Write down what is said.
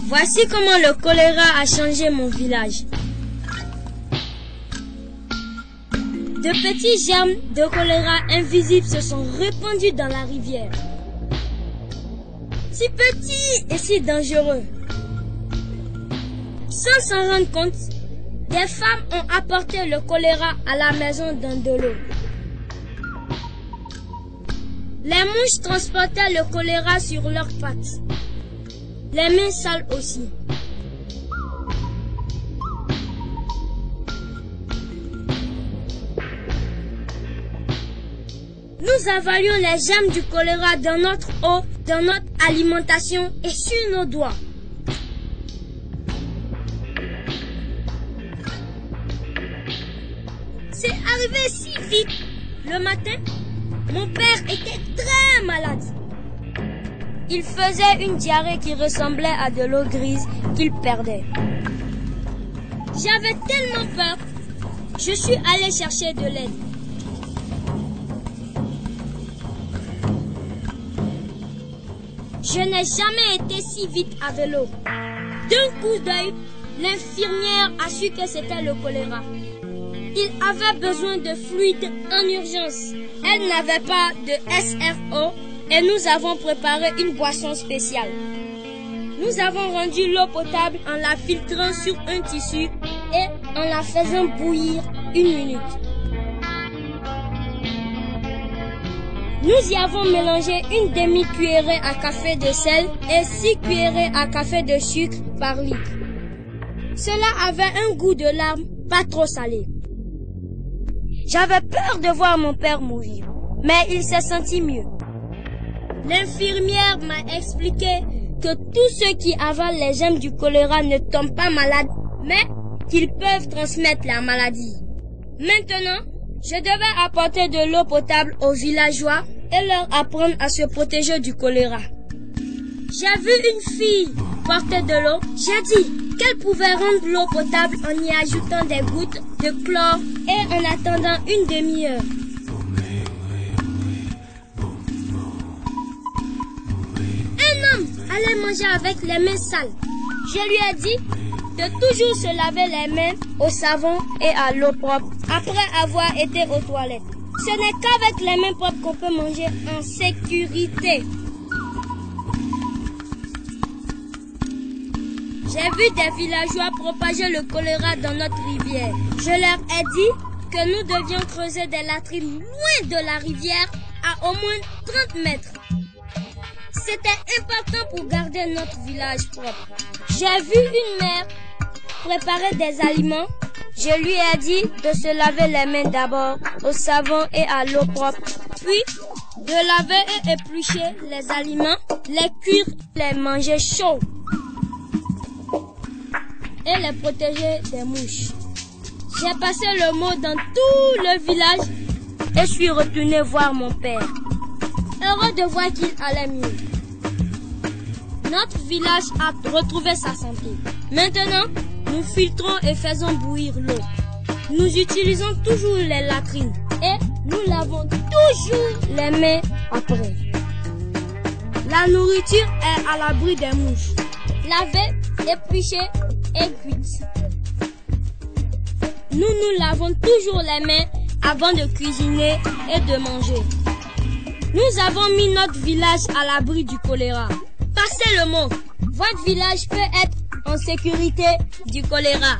Voici comment le choléra a changé mon village. De petits germes de choléra invisibles se sont répandus dans la rivière. Si petits et si dangereux. Sans s'en rendre compte, des femmes ont apporté le choléra à la maison dans de l'eau. Les mouches transportaient le choléra sur leurs pattes. Les mains sales aussi. Nous avalions les germes du choléra dans notre eau, dans notre alimentation et sur nos doigts. C'est arrivé si vite. Le matin, mon père était très malade. Il faisait une diarrhée qui ressemblait à de l'eau grise qu'il perdait. J'avais tellement peur, je suis allé chercher de l'aide. Je n'ai jamais été si vite à vélo. D'un coup d'œil, l'infirmière a su que c'était le choléra. Il avait besoin de fluide en urgence. Elle n'avait pas de SRO et nous avons préparé une boisson spéciale. Nous avons rendu l'eau potable en la filtrant sur un tissu et en la faisant bouillir 1 minute. Nous y avons mélangé une demi-cuillerée à café de sel et 6 cuillerées à café de sucre par litre. Cela avait un goût de larmes pas trop salé. J'avais peur de voir mon père mourir, mais il s'est senti mieux. L'infirmière m'a expliqué que tous ceux qui avalent les germes du choléra ne tombent pas malades, mais qu'ils peuvent transmettre la maladie. Maintenant, je devais apporter de l'eau potable aux villageois et leur apprendre à se protéger du choléra. J'ai vu une fille porter de l'eau. J'ai dit qu'elle pouvait rendre l'eau potable en y ajoutant des gouttes de chlore et en attendant 1 demi-heure. Un homme allait manger avec les mains sales. Je lui ai dit de toujours se laver les mains au savon et à l'eau propre après avoir été aux toilettes. Ce n'est qu'avec les mains propres qu'on peut manger en sécurité. J'ai vu des villageois propager le choléra dans notre rivière. Je leur ai dit que nous devions creuser des latrines loin de la rivière à au moins 30 mètres. C'était important pour garder notre village propre. J'ai vu une mère préparer des aliments. Je lui ai dit de se laver les mains d'abord au savon et à l'eau propre, puis de laver et éplucher les aliments, les cuire, les manger chauds et les protéger des mouches. J'ai passé le mot dans tout le village et suis retourné voir mon père, heureux de voir qu'il allait mieux. Notre village a retrouvé sa santé. Maintenant, nous filtrons et faisons bouillir l'eau. Nous utilisons toujours les latrines et nous lavons toujours les mains après. La nourriture est à l'abri des mouches. Lavée, épluchée et cuite. Nous lavons toujours les mains avant de cuisiner et de manger. Nous avons mis notre village à l'abri du choléra. Passez le mot. Votre village peut être en sécurité du choléra.